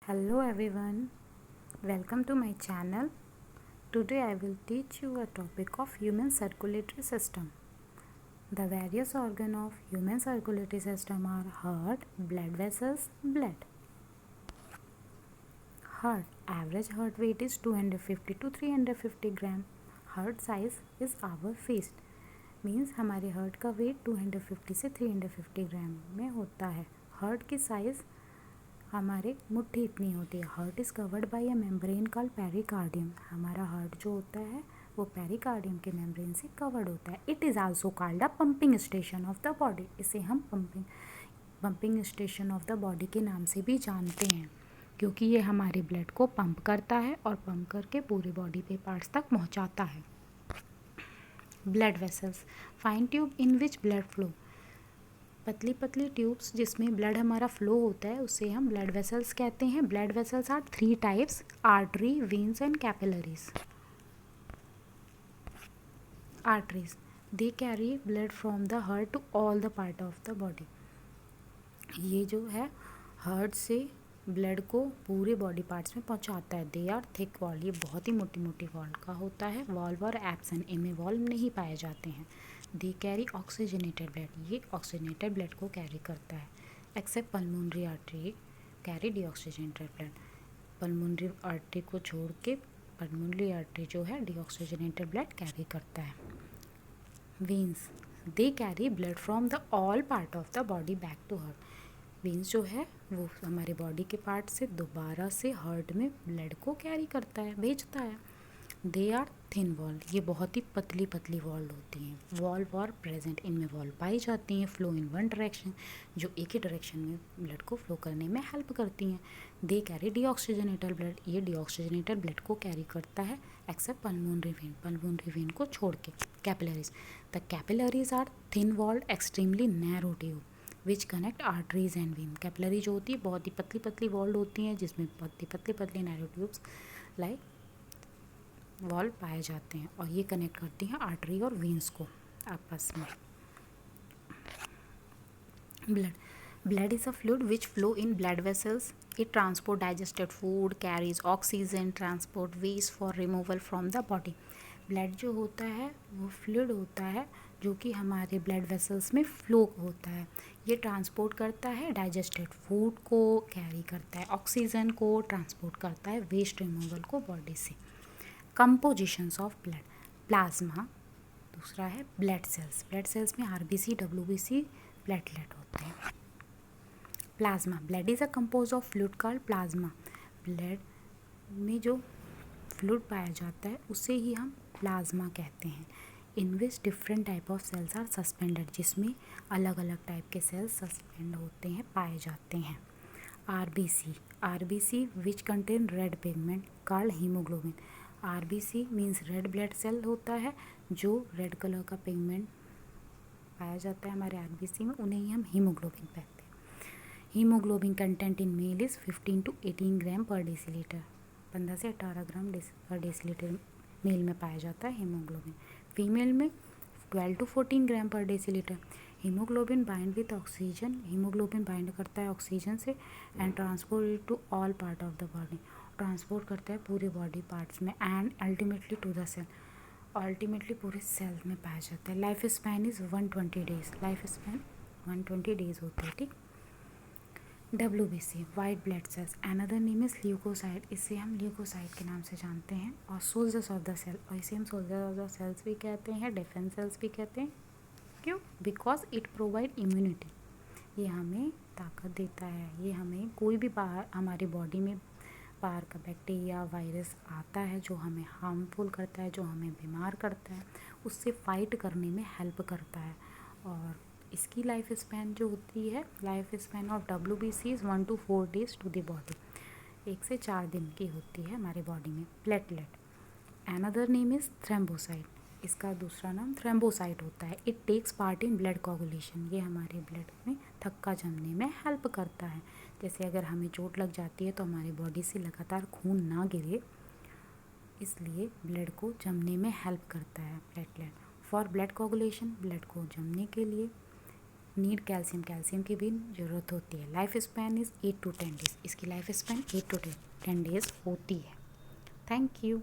Hello everyone, welcome to my channel. Today I will teach you a topic of human circulatory system. The various organ of human circulatory system are heart, blood vessels, blood. Heart, average heart weight is 250 to 350 gram. Heart size is our fist. Means हमारे heart का wait 250 से 350 ग्राम में होता है. Heart की size हमारे मुट्ठी इतनी होती है. Heart is covered by a membrane called pericardium. हमारा हार्ट जो होता है वो पेरिकार्डियम के मेम्ब्रेन से कवर्ड होता है. It is also called a pumping station of the body. इसे हम pumping station of the body के नाम से भी जानते हैं क्योंकि ये हमारे ब्लड को पंप करता है और पंप करके पूरी बॉडी पे पार्ट्स तक पहुंचाता है. Blood vessels, fine tube in which blood flow. पतली पतली ट्यूब्स जिसमें ब्लड हमारा फ्लो होता है उसे हम ब्लड वेसल्स कहते हैं. Blood vessels are 3 types: artery, veins and capillaries. Arteries, they carry blood from the heart to all the part of the body. ये जो है हार्ट से ब्लड को पूरे बॉडी पार्ट्स में पहुंचाता है. दे आर थिक वॉल, ये बहुत ही मोटी मोटी वॉल का होता है. वॉल्व और एब्सेंट, इनमें वॉल्व नहीं पाए जाते हैं. दे कैरी ऑक्सीजनेटेड ब्लड, ये ऑक्सीजनेटेड ब्लड को कैरी करता है. Except pulmonary artery carry deoxygenated blood. Pulmonary artery को छोड़ के पल्मोनरी आर्टरी जो है डीऑक्सीजनेटेड ब्लड कैरी करता है. Veins, they carry blood from the all part of the body back to heart. Veins जो है वो हमारे बॉडी के पार्ट से दोबारा से हार्ट में ब्लड को कैरी करता है, भेजता है. दे आर थिन वॉल, ये बहुत ही पतली पतली वॉल्व होती हैं. वॉल्व और प्रेजेंट, इनमें वॉल्व पाई जाती हैं. फ्लो इन वन डायरेक्शन, जो एक ही डायरेक्शन में ब्लड को फ्लो करने में हेल्प करती हैं. दे कैरी डीऑक्सीजनेटेड ब्लड, ये डीऑक्सीजनेटेड ब्लड को कैरी करता है. Except pulmonary vein, pulmonary vein को छोड़ के. Capillaries, the capillaries are thin walled extremely narrow tube which connect arteries and vein. Capillary जो होती है बहुत ही पतली पतली वॉल्ड होती हैं जिसमें बहुत ही पतले पतले नैरो ट्यूब्स लाइक वॉल्व पाए जाते हैं और ये कनेक्ट करती हैं आर्टरी और वेन्स को आपस में. Blood is a fluid which flow in blood vessels. It transport digested food, carries oxygen, transport waste for removal from the body. Blood जो होता है वो फ्लूइड होता है जो कि हमारे ब्लड वेसल्स में फ्लो होता है. ये ट्रांसपोर्ट करता है डाइजेस्टेड फूड को, कैरी करता है ऑक्सीजन को, ट्रांसपोर्ट करता है वेस्ट रिमूवल को बॉडी से. Compositions of blood. प्लाज्मा, दूसरा है ब्लड सेल्स. ब्लड सेल्स में आरबीसी, डब्ल्यूबीसी, प्लेटलेट होते हैं. Plasma, blood is a compose of fluid called plasma. Blood में जो फ्लूइड पाया जाता है उसे ही हम प्लाज्मा कहते हैं. In which different type of cells are suspended, जिसमें अलग अलग टाइप के सेल्स सस्पेंड होते हैं, पाए जाते हैं. RBC, RBC which contain red pigment called haemoglobin. RBC means red blood cell होता है जो रेड कलर का पिगमेंट पाया जाता है हमारे आरबीसी में, उन्हें ही हम हीमोग्लोबिन कहते हैं. Haemoglobin content in male is 15 to 18 gram per decilitre. 15 से 18 ग्राम पर डेसीलीटर मेल में पाया जाता है हीमोग्लोबिन. फीमेल में 12 to 14 gram per decilitre. Haemoglobin bind with oxygen, haemoglobin bind करता है ऑक्सीजन से and transport to all part of the body. Transport करता है पूरे बॉडी पार्ट्स में and ultimately to the cell, ultimately पूरे सेल में पाया जाता है. Life span is 120 days. Life span 120 days होती है. ठीक. WBC, white blood cells, another name is leukocyte. इसे हम ल्यूकोसाइट के नाम से जानते हैं. और सोल्जर्स ऑफ द सेल, और इसे हम सोल्जर ऑफ द सेल्स भी कहते हैं, डिफेंस सेल्स भी कहते हैं. क्यों? Because it provide immunity. ये हमें ताकत देता है. ये हमें कोई भी बाहर हमारी बॉडी में बाहर का बैक्टीरिया, वायरस आता है जो हमें हार्मफुल करता है, जो हमें बीमार करता है, उससे फाइट करने में हेल्प करता है. और इसकी लाइफ स्पैन जो होती है, life span of WBC is 1 to 4 days to the body. 1 से 4 दिन की होती है हमारी बॉडी में. Platelet, another name is thrombocyte. इसका दूसरा नाम थ्रोम्बोसाइट होता है. It takes part in blood coagulation. ये हमारे ब्लड में थक्का जमने में हेल्प करता है. जैसे अगर हमें चोट लग जाती है तो हमारी बॉडी से लगातार खून ना गिरे, इसलिए ब्लड को जमने में हेल्प करता है platelet. For blood coagulation, blood को जमने के लिए नीड कैल्शियम, कैल्शियम की भी ज़रूरत होती है। Life span is 8 to 10 days, इसकी लाइफ स्पैन 8 to 10 डेज होती है। Thank you.